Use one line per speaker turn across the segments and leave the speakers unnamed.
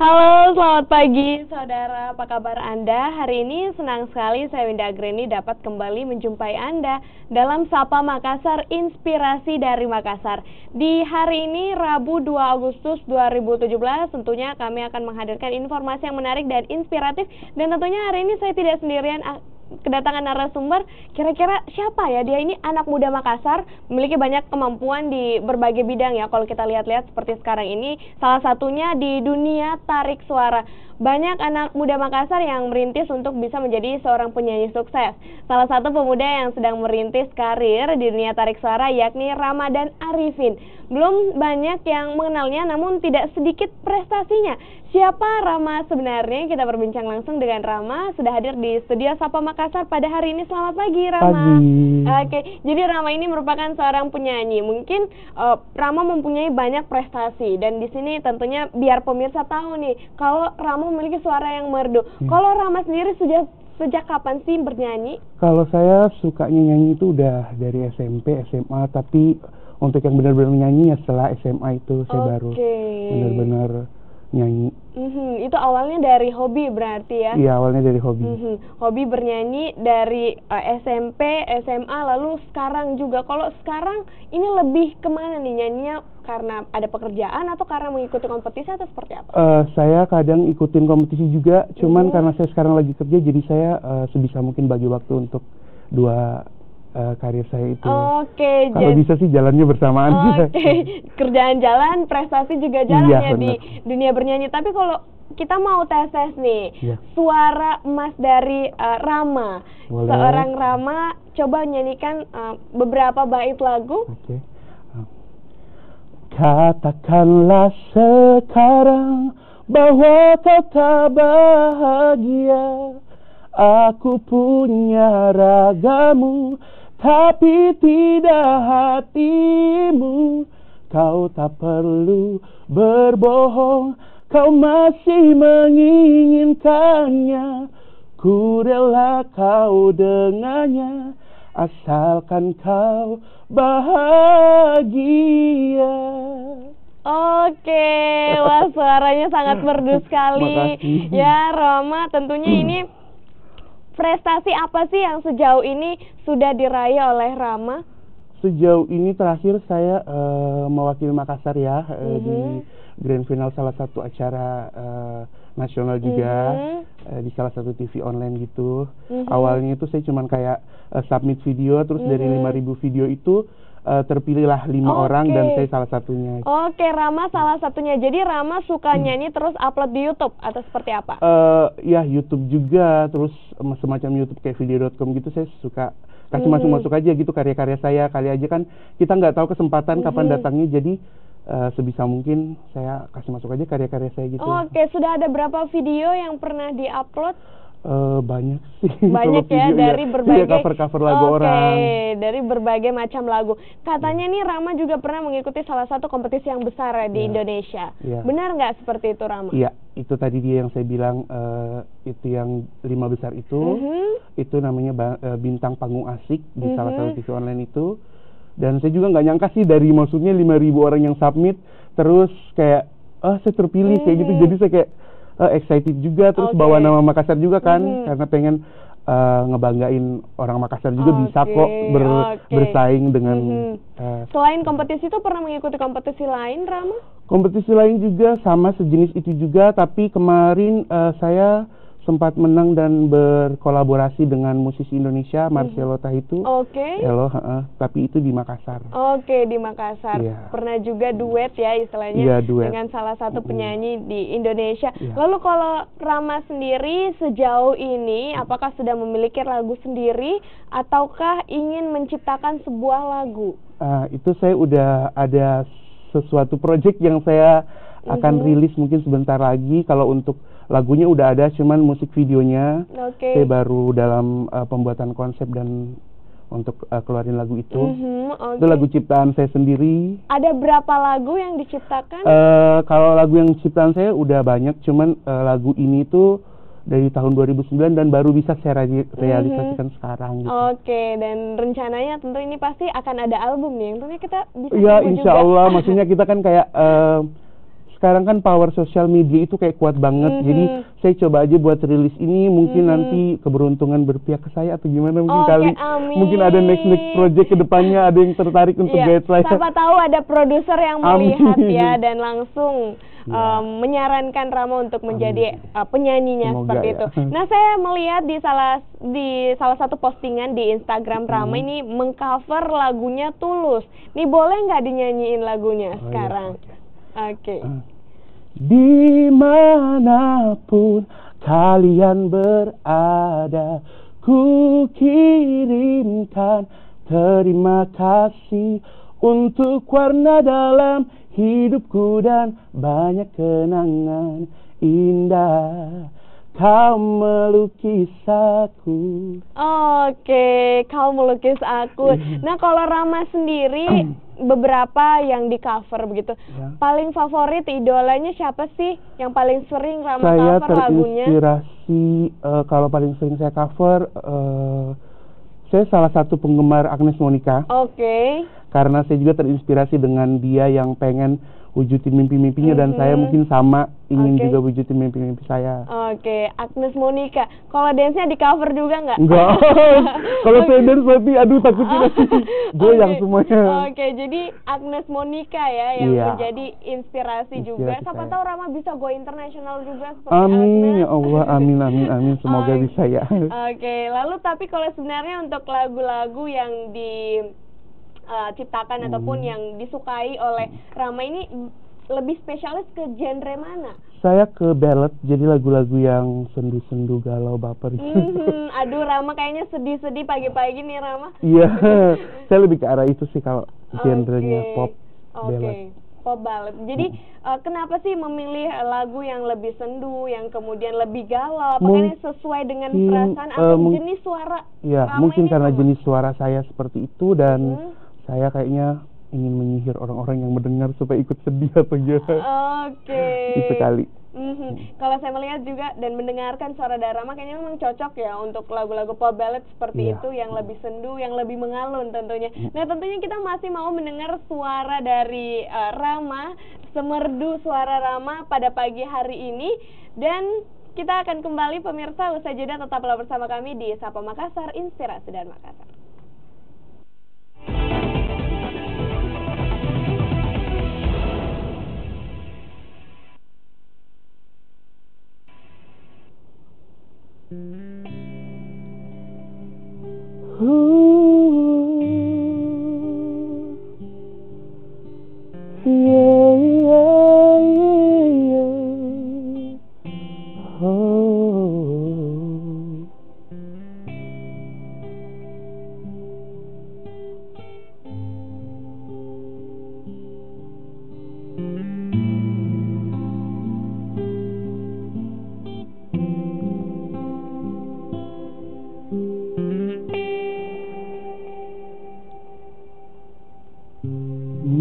Halo, selamat pagi saudara, apa kabar Anda? Hari ini senang sekali saya Winda Agreni dapat kembali menjumpai Anda dalam Sapa Makassar, Inspirasi dari Makassar. Di hari ini Rabu 2 Agustus 2017 tentunya kami akan menghadirkan informasi yang menarik dan inspiratif. Dan tentunya hari ini saya tidak sendirian, kedatangan narasumber. Kira-kira siapa ya dia? Ini anak muda Makassar, memiliki banyak kemampuan di berbagai bidang ya. Kalau kita lihat-lihat seperti sekarang ini, salah satunya di dunia tarik suara. Banyak anak muda Makassar yang merintis untuk bisa menjadi seorang penyanyi sukses. Salah satu pemuda yang sedang merintis karir di dunia tarik suara yakni Ramadan Arifin. Belum banyak yang mengenalnya, namun tidak sedikit prestasinya. Siapa Rama sebenarnya? Kita berbincang langsung dengan Rama. Sudah hadir di studio Sapa Makassar pada hari ini. Selamat pagi, Rama.
Pagi.
Oke, jadi Rama ini merupakan seorang penyanyi. Mungkin Rama mempunyai banyak prestasi, dan di sini tentunya biar pemirsa tahu nih, kalau Rama memiliki suara yang merdu. Kalau Rama sendiri sejak kapan sih bernyanyi?
Kalau saya sukanya nyanyi itu udah dari SMP, SMA, tapi untuk yang benar-benar nyanyi ya setelah SMA itu saya baru benar-benar nyanyi.
Itu awalnya dari hobi berarti ya?
Iya, awalnya dari hobi.
Hobi bernyanyi dari SMP, SMA, lalu sekarang juga. Kalau sekarang ini lebih kemana nih nyanyinya? Karena ada pekerjaan atau karena mengikuti kompetisi atau seperti apa?
Saya kadang ikutin kompetisi juga, cuman karena saya sekarang lagi kerja, jadi saya sebisa mungkin bagi waktu untuk dua karir saya itu. Kalau bisa sih jalannya bersamaan.
Kerjaan jalan, prestasi juga jalan ya di dunia bernyanyi. Tapi kalau kita mau tes nih, suara emas dari Rama.
Boleh.
Seorang Rama, coba nyanyikan beberapa bait lagu.
Katakanlah sekarang bahwa tetap bahagia. Aku punya ragamu, tapi tidak hatimu. Kau tak perlu berbohong, kau masih menginginkannya. Ku rela kau dengannya, asalkan kau bahagia.
Wah, suaranya sangat merdu sekali. Ya, Rama, tentunya ini prestasi apa sih yang sejauh ini sudah diraih oleh Rama?
Sejauh ini terakhir saya mewakili Makassar ya, di grand final salah satu acara nasional juga, di salah satu TV online gitu. Awalnya itu saya cuman kayak submit video, terus dari 5.000 video itu terpilihlah 5 orang dan saya salah satunya.
Rama salah satunya. Jadi Rama suka nyanyi terus upload di YouTube atau seperti apa?
Ya YouTube juga, terus semacam YouTube kayak video.com gitu. Saya suka kasih masuk aja gitu karya-karya saya. Kali aja kan kita nggak tahu kesempatan kapan datangnya, jadi sebisa mungkin saya kasih masuk aja karya-karya saya gitu.
Sudah ada berapa video yang pernah diupload?
Banyak sih.
Banyak ya, dari berbagai
cover-cover lagu orang.
Dari berbagai macam lagu. Katanya nih Rama juga pernah mengikuti salah satu kompetisi yang besar di Indonesia. Benar nggak seperti itu, Rama?
Iya, itu tadi dia yang saya bilang, itu yang 5 besar itu. Itu namanya Bintang Panggung Asik di salah satu TV online itu. Dan saya juga nggak nyangka sih, dari maksudnya 5.000 orang yang submit, terus kayak saya terpilih kayak gitu. Jadi saya kayak excited juga, terus bawa nama Makassar juga kan, karena pengen ngebanggain orang Makassar juga bisa kok bersaing dengan.
Selain kompetisi itu pernah mengikuti kompetisi lain, Rama?
Kompetisi lain juga sama sejenis itu juga, tapi kemarin saya sempat menang dan berkolaborasi dengan musisi Indonesia Marcelo Tahitu. Tapi itu di Makassar.
Di Makassar. Pernah juga duet ya istilahnya dengan salah satu penyanyi di Indonesia. Lalu kalau Rama sendiri sejauh ini apakah sudah memiliki lagu sendiri ataukah ingin menciptakan sebuah lagu?
Itu saya udah ada sesuatu project yang saya akan rilis mungkin sebentar lagi. Kalau untuk lagunya udah ada, cuman musik videonya saya baru dalam pembuatan konsep dan untuk keluarin lagu itu. Itu lagu ciptaan saya sendiri. Ada berapa lagu yang diciptakan? Kalau lagu yang ciptaan saya udah banyak, cuman lagu ini tuh dari tahun 2009 dan baru bisa saya realisasikan sekarang gitu.
Dan rencananya tentu ini pasti akan ada album nih, yang tentunya kita bisa
insya Allah, maksudnya kita kan kayak sekarang kan power sosial media itu kayak kuat banget. Jadi saya coba aja buat rilis ini, mungkin nanti keberuntungan berpihak ke saya atau gimana mungkin kali.
Amin.
Mungkin ada next project ke depannya, ada yang tertarik untuk guide saya.
Siapa tahu ada produser yang melihat ya dan langsung menyarankan Rama untuk menjadi penyanyinya. Semoga seperti itu. Nah, saya melihat di salah satu postingan di Instagram Rama ini mengcover lagunya Tulus. Nih boleh nggak dinyanyiin lagunya sekarang? Oke.
Dimanapun kalian berada, ku kirimkan terima kasih untuk warna dalam hidupku dan banyak kenangan indah. Kau melukis aku.
Oke, kau melukis aku. Nah, kalau Rama sendiri beberapa yang di cover begitu. Paling favorit idolanya siapa sih yang paling sering Rama cover lagunya?
Saya terinspirasi kalau paling sering saya cover saya salah satu penggemar Agnes Monica.
Oke.
Karena saya juga terinspirasi dengan dia yang pengen wujudin mimpi-mimpinya dan saya mungkin sama ingin juga wujudin mimpi-mimpi saya.
Oke, Agnes Monica. Kalau dance-nya di cover juga nggak?
Enggak. Kalau saya dance tapi aduh takutnya nanti goyang semuanya.
Oke, jadi Agnes Monica ya yang menjadi inspirasi juga. Siapa tahu Rama bisa go internasional juga seperti
Amin
Agnes.
Ya Allah, amin amin amin, semoga bisa ya.
Oke, lalu tapi kalau sebenarnya untuk lagu-lagu yang diciptakan ataupun yang disukai oleh Rama ini lebih spesialis ke genre mana?
Saya ke ballad, jadi lagu-lagu yang sendu-sendu galau baper gitu.
Aduh, Rama kayaknya sedih-sedih pagi-pagi nih Rama.
Iya, saya lebih ke arah itu sih kalau genrenya pop ballad.
Pop ballad. Jadi kenapa sih memilih lagu yang lebih sendu, yang kemudian lebih galau? Apakah ini sesuai dengan perasaan atau jenis suara?
Iya, mungkin karena jenis suara saya seperti itu dan saya kayaknya ingin menyihir orang-orang yang mendengar supaya ikut sedih atau gimana.
Oke.
Itu kali.
Kalau saya melihat juga dan mendengarkan suara dari Rama kayaknya memang cocok ya untuk lagu-lagu pop ballad seperti itu yang lebih sendu, yang lebih mengalun tentunya. Nah, tentunya kita masih mau mendengar suara dari Rama, semerdu suara Rama pada pagi hari ini, dan kita akan kembali pemirsa usai jeda. Tetaplah bersama kami di Sapa Makassar, Inspirasi dan Makassar.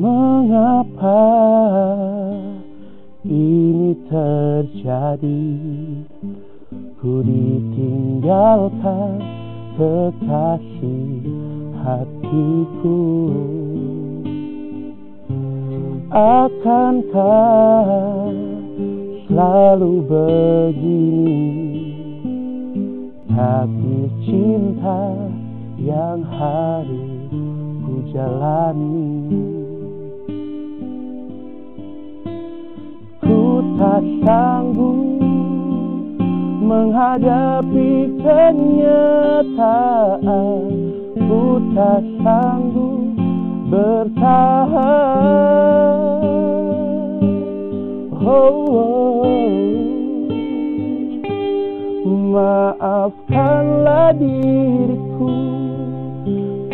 Mengapa ini terjadi? Ku ditinggalkan kekasih hatiku. Akankah selalu begini? Tapi cinta yang harus ku jalani. Tak sanggup menghadapi kenyataan, ku tak sanggup bertahan. Maafkanlah diriku,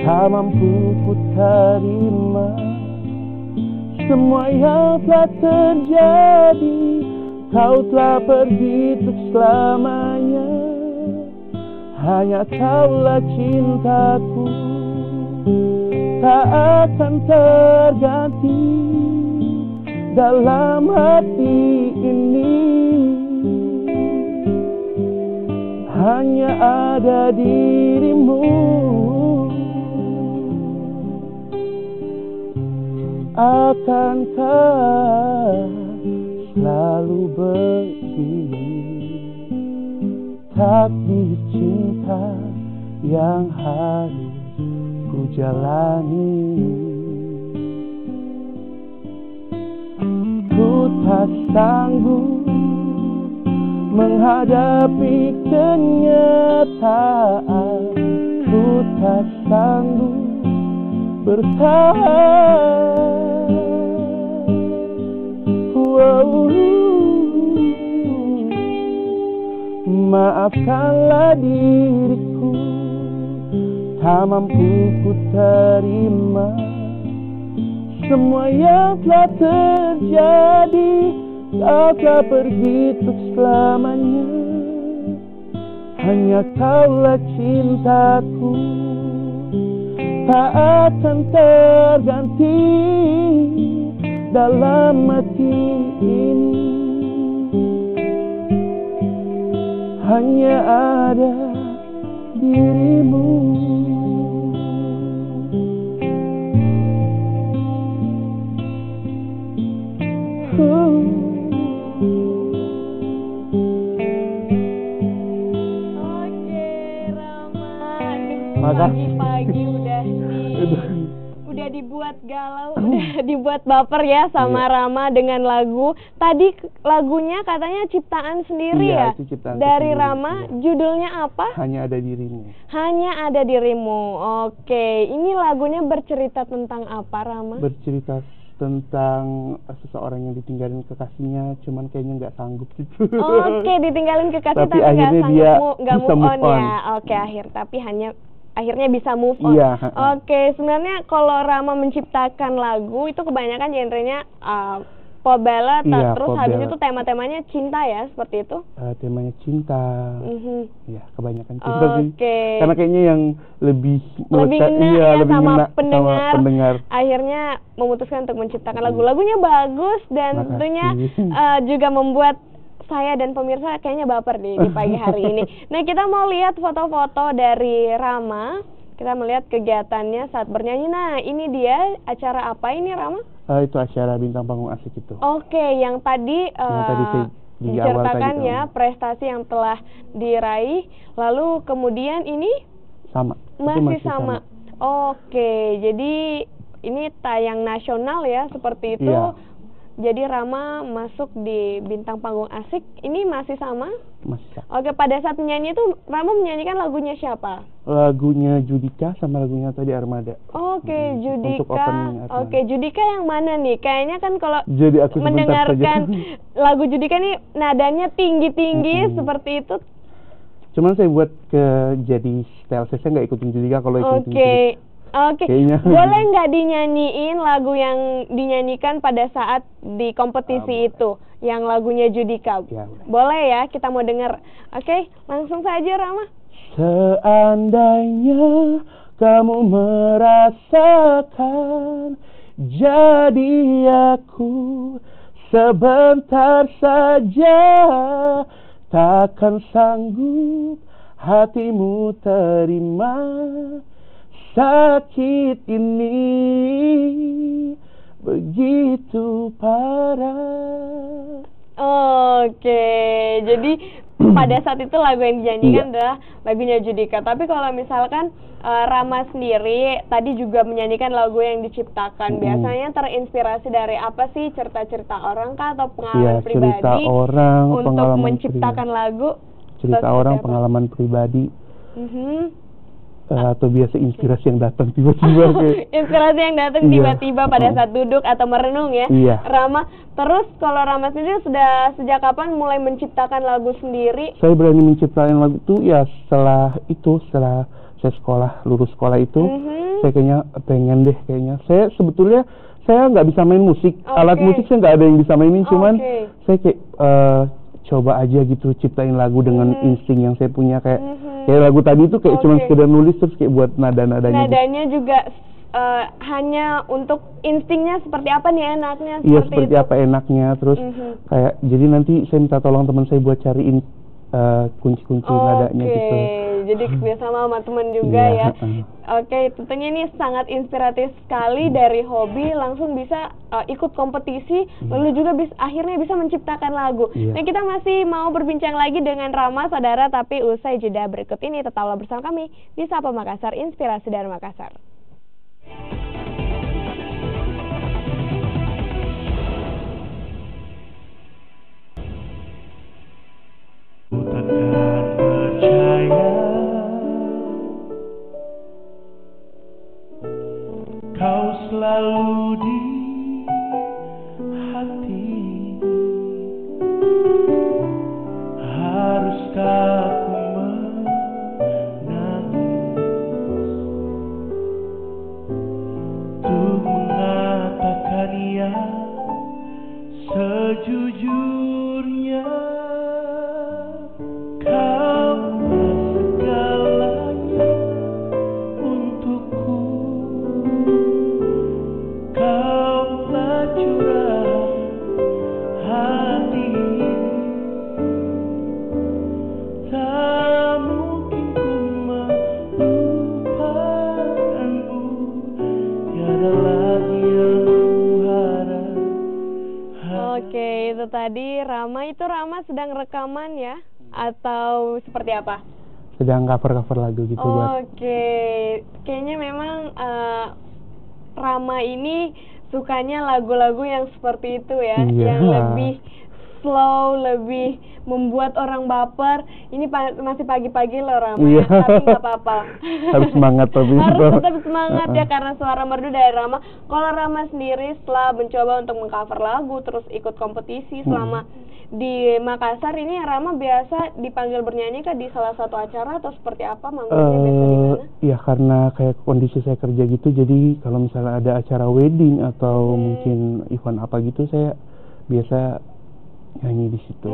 tak mampu ku terima semua yang telah terjadi. Kau telah pergi untuk selamanya, hanya kaulah cintaku, tak akan terganti dalam hati ini. Hanya ada dirimu. Akankah selalu begini, takdir cinta yang harus ku jalani. Ku tak sanggup menghadapi kenyataan, ku tak sanggup bertahan. Wow. Maafkanlah diriku, tak mampu ku terima semua yang telah terjadi. Kau telah pergi untuk selamanya, hanya kaulah cintaku, tak akan terganti dalam hati ini. Hanya ada dirimu.
Pagi-pagi udah dibuat galau, udah dibuat baper ya sama Rama dengan lagu. Tadi lagunya katanya ciptaan sendiri ya?
Ciptaan
dari
sendiri,
Rama, judulnya apa?
Hanya Ada Dirimu.
Hanya Ada Dirimu. Oke, ini lagunya bercerita tentang apa, Rama?
Bercerita tentang seseorang yang ditinggalin kekasihnya, cuman kayaknya nggak sanggup gitu.
Oke, ditinggalin kekasih tapi nggak sanggup, nggak move on ya. Oke, akhirnya bisa move on.
Iya.
Oke, sebenarnya kalau Rama menciptakan lagu itu kebanyakan genrenya pop ballad, terus habis itu tema-temanya cinta ya, seperti itu?
Temanya cinta. Ya, kebanyakan cinta sih. Karena kayaknya yang lebih
ngena sama pendengar. Akhirnya memutuskan untuk menciptakan lagu-lagunya bagus dan tentunya juga membuat saya dan pemirsa kayaknya baper di pagi hari ini. Nah, kita mau lihat foto-foto dari Rama. Kita melihat kegiatannya saat bernyanyi. Nah, ini dia acara apa ini, Rama?
Itu acara Bintang Panggung Asik itu.
Oke, yang tadi diceritakan ya prestasi yang telah diraih. Lalu kemudian ini masih sama. Oke, jadi ini tayang nasional ya seperti itu. Iya. Jadi Rama masuk di Bintang Panggung Asik, ini masih sama?
Masih sama.
Oke, pada saat menyanyi itu Rama menyanyikan lagunya siapa?
Lagunya Judika sama lagunya tadi Armada.
Oke, Judika. Oke, Judika yang mana nih? Kayaknya kan kalau mendengarkan lagu Judika nih nadanya tinggi-tinggi seperti itu.
Cuman saya buat jadi style saya nggak ikutin Judika kalau ikutin Judika.
Oke, boleh nggak dinyanyiin lagu yang dinyanyikan pada saat di kompetisi itu, yang lagunya Judika?
Ya,
boleh ya, kita mau dengar. Oke, langsung saja Rama.
Seandainya kamu merasakan, jadi aku sebentar saja, takkan sanggup hatimu terima sakit ini begitu parah.
Oke, jadi pada saat itu lagu yang dinyanyikan adalah lagunya Judika. Tapi kalau misalkan Rama sendiri tadi juga menyanyikan lagu yang diciptakan, biasanya terinspirasi dari apa sih? Cerita-cerita orang kah atau pengalaman pribadi
orang,
untuk menciptakan lagu?
Cerita orang, pengalaman pribadi. Atau biasa inspirasi yang datang tiba-tiba
inspirasi yang datang tiba-tiba pada saat duduk atau merenung ya. Rama, terus kalau Rama sendiri sudah sejak kapan mulai menciptakan lagu sendiri? Saya
berani menciptakan lagu itu ya setelah saya lulus sekolah itu, saya pengen deh saya sebetulnya saya nggak bisa main musik, alat musik saya nggak ada yang bisa mainin, cuman saya kayak coba aja gitu ciptain lagu dengan insting yang saya punya, kayak lagu tadi itu kayak cuma sekedar nulis terus kayak buat nada-nadanya.
Nadanya juga hanya untuk instingnya seperti apa nih enaknya.
Iya, seperti apa enaknya, terus kayak jadi nanti saya minta tolong teman saya buat cariin kunci-kunci nadanya gitu.
Jadi kerjasama sama temen juga ya. Oke, tentunya ini sangat inspiratif sekali dari hobi langsung bisa ikut kompetisi, lalu juga akhirnya bisa menciptakan lagu. Nah, kita masih mau berbincang lagi dengan Rama, saudara, tapi usai jeda berikut ini tetaplah bersama kami di Sapa Makassar, Inspirasi dari Makassar.
Kau selalu di hati, haruskah aku menangis untuk mengatakan yang sejujurnya.
Oke, itu tadi Rama. Itu Rama sedang rekaman ya? Atau seperti apa?
Sedang cover-cover lagu gitu.
Oke, kayaknya memang Rama ini sukanya lagu-lagu yang seperti itu ya, yang lebih slow, lebih membuat orang baper. Ini masih pagi-pagi loh Rama, ya, tapi nggak apa-apa.
Harus semangat tapi.
Harus tetap semangat ya, karena suara merdu dari Rama. Kalau Rama sendiri setelah mencoba untuk mengcover lagu, terus ikut kompetisi selama di Makassar ini, Rama biasa dipanggil bernyanyi kah di salah satu acara atau seperti apa? Manggungnya biasa di mana?
Ya karena kayak kondisi saya kerja gitu, jadi kalau misalnya ada acara wedding atau mungkin event apa gitu, saya biasa nyanyi di situ.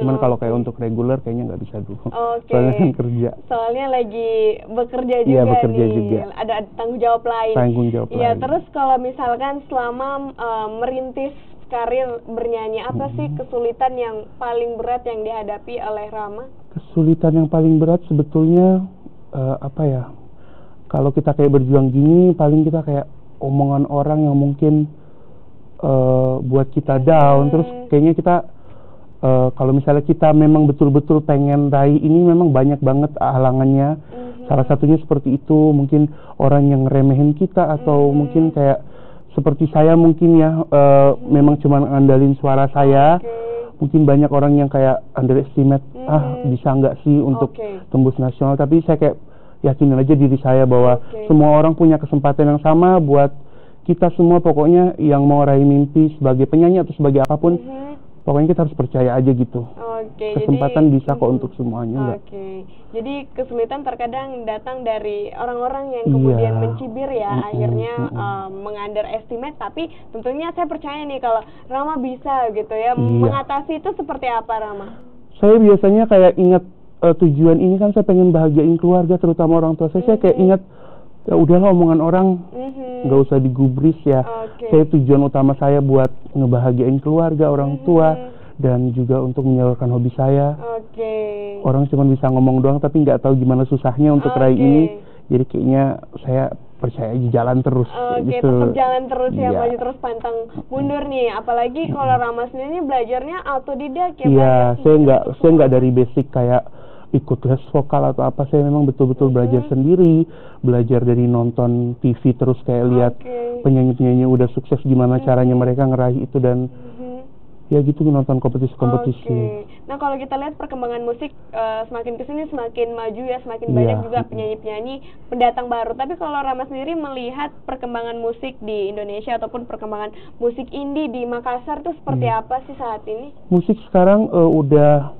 Cuman kalau kayak untuk reguler kayaknya nggak bisa dulu. Soalnya kan kerja.
Soalnya lagi bekerja juga.
Iya, bekerja
nih.
juga.
Ada tanggung jawab lain.
Tanggung jawab lain.
Iya, terus kalau misalkan selama merintis karir bernyanyi, apa sih kesulitan yang paling berat yang dihadapi oleh Rama?
Kesulitan yang paling berat sebetulnya apa ya? Kalau kita kayak berjuang gini, paling kita kayak omongan orang yang mungkin buat kita down. Terus kayaknya kita kalau misalnya kita memang betul-betul pengen raih ini, memang banyak banget halangannya. Salah satunya seperti itu, mungkin orang yang ngeremehin kita, atau mungkin kayak seperti saya mungkin ya, memang cuma ngandalin suara saya. Mungkin banyak orang yang kayak underestimate, bisa nggak sih untuk tembus nasional. Tapi saya kayak yakinin aja diri saya bahwa semua orang punya kesempatan yang sama. Buat kita semua pokoknya yang mau raih mimpi sebagai penyanyi atau sebagai apapun, pokoknya kita harus percaya aja gitu. Kesempatan jadi, bisa kok untuk semuanya.
Jadi kesulitan terkadang datang dari orang-orang yang kemudian mencibir ya, akhirnya meng-underestimate. Tapi tentunya saya percaya nih kalau Rama bisa gitu ya, mengatasi itu. Seperti apa Rama? Saya
biasanya kayak ingat tujuan ini kan, saya pengen bahagiain keluarga, terutama orang tua saya. Saya kayak ingat, ya udahlah omongan orang nggak usah digubris ya. Saya tujuan utama saya buat ngebahagiain keluarga, orang tua, dan juga untuk menyalurkan hobi saya. Orang cuma bisa ngomong doang tapi nggak tahu gimana susahnya untuk raih ini. Jadi kayaknya saya percaya aja jalan terus.
Gitu. Tetap jalan terus ya, maju terus pantang mundur nih. Apalagi kalau Rama sendiri belajarnya autodidak ya.
Iya, saya nggak dari basic kayak ikut les vokal atau apa. Saya memang betul-betul belajar sendiri, belajar dari nonton TV, terus kayak lihat penyanyi-penyanyi udah sukses gimana caranya mereka ngeraih itu, dan ya gitu, nonton kompetisi-kompetisi.
Nah kalau kita lihat perkembangan musik semakin kesini semakin maju ya, semakin banyak juga penyanyi-penyanyi pendatang baru. Tapi kalau Rama sendiri melihat perkembangan musik di Indonesia ataupun perkembangan musik indie di Makassar itu seperti apa sih saat ini?
Musik sekarang udah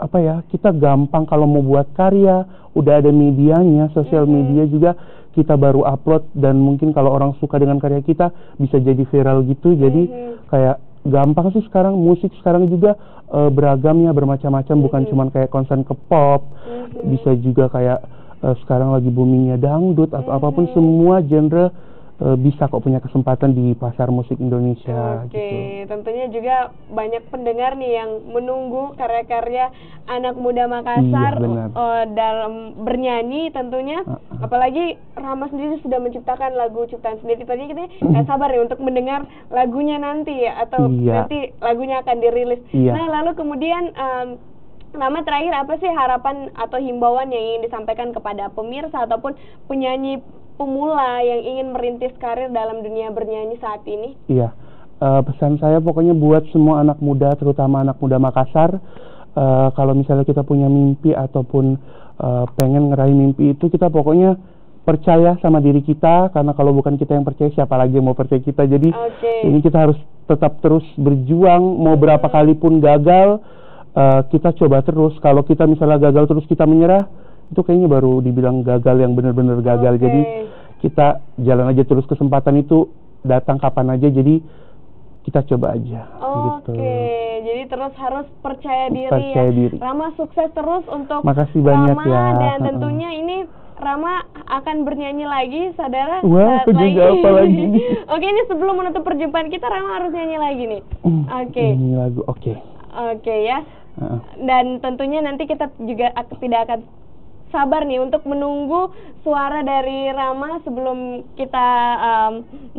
apa ya, kita gampang kalau mau buat karya, udah ada medianya, sosial media juga kita baru upload, dan mungkin kalau orang suka dengan karya kita bisa jadi viral gitu. Jadi kayak gampang sih sekarang. Musik sekarang juga beragamnya, bermacam-macam, bukan cuma kayak konsen ke pop, bisa juga kayak sekarang lagi boomingnya dangdut atau apapun, semua genre bisa kok punya kesempatan di pasar musik Indonesia.
Oke,
gitu.
tentunya juga banyak pendengar nih yang menunggu karya-karya anak muda Makassar dalam bernyanyi tentunya. Apalagi Rama sendiri sudah menciptakan lagu ciptaan sendiri. Tadi kita nggak sabar ya untuk mendengar lagunya nanti ya, atau nanti lagunya akan dirilis. Nah, lalu kemudian Rama, terakhir apa sih harapan atau himbauan yang ingin disampaikan kepada pemirsa ataupun penyanyi pemula yang ingin merintis karir dalam dunia bernyanyi saat ini?
Iya, pesan saya pokoknya buat semua anak muda, terutama anak muda Makassar, kalau misalnya kita punya mimpi ataupun pengen ngeraih mimpi itu, kita pokoknya percaya sama diri kita, karena kalau bukan kita yang percaya, siapa lagi yang mau percaya kita. Jadi ini kita harus tetap terus berjuang, mau berapa kali pun gagal, kita coba terus. Kalau kita misalnya gagal terus kita menyerah, itu kayaknya baru dibilang gagal yang benar-benar gagal. Jadi kita jalan aja terus, kesempatan itu datang kapan aja, jadi kita coba aja. Gitu.
Jadi terus harus percaya diri. Rama sukses terus untuk
makasih banyak
Rama,
ya.
Dan tentunya ini Rama akan bernyanyi lagi, saudara.
Wah, aku juga apa lagi.
Oke, ini sebelum menutup perjumpaan kita, Rama harus nyanyi lagi nih.
Nyanyi lagu,
Oke ya. Dan tentunya nanti kita juga tidak akan sabar nih untuk menunggu suara dari Rama sebelum kita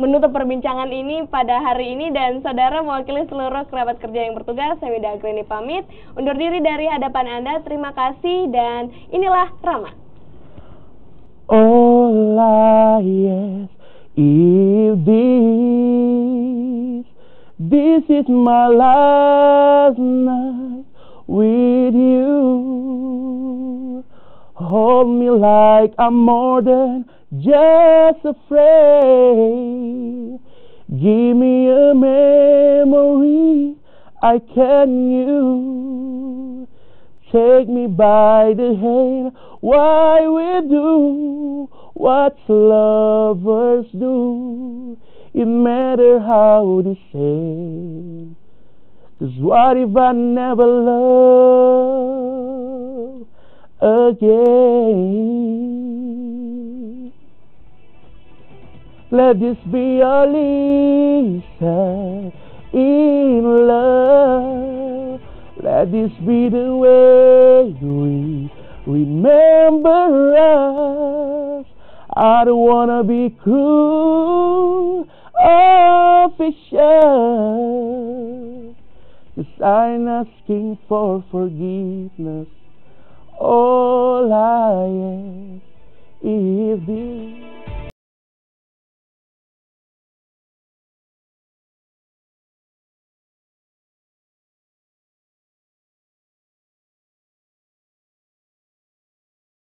menutup perbincangan ini pada hari ini. Dan saudara, mewakili seluruh kerabat kerja yang bertugas, saya Winda Agreni pamit undur diri dari hadapan Anda. Terima kasih, dan inilah Rama.
All I ask is this is my last night with you. Hold me like I'm more than just a friend. Give me a memory I can use. Take me by the hand while we do what lovers do. It matter how they say. 'Cause what if I never love again? Let this be our lesson in love. Let this be the way we remember us. I don't wanna be cruel, official, 'cause I'm asking for forgiveness. All I ask is this.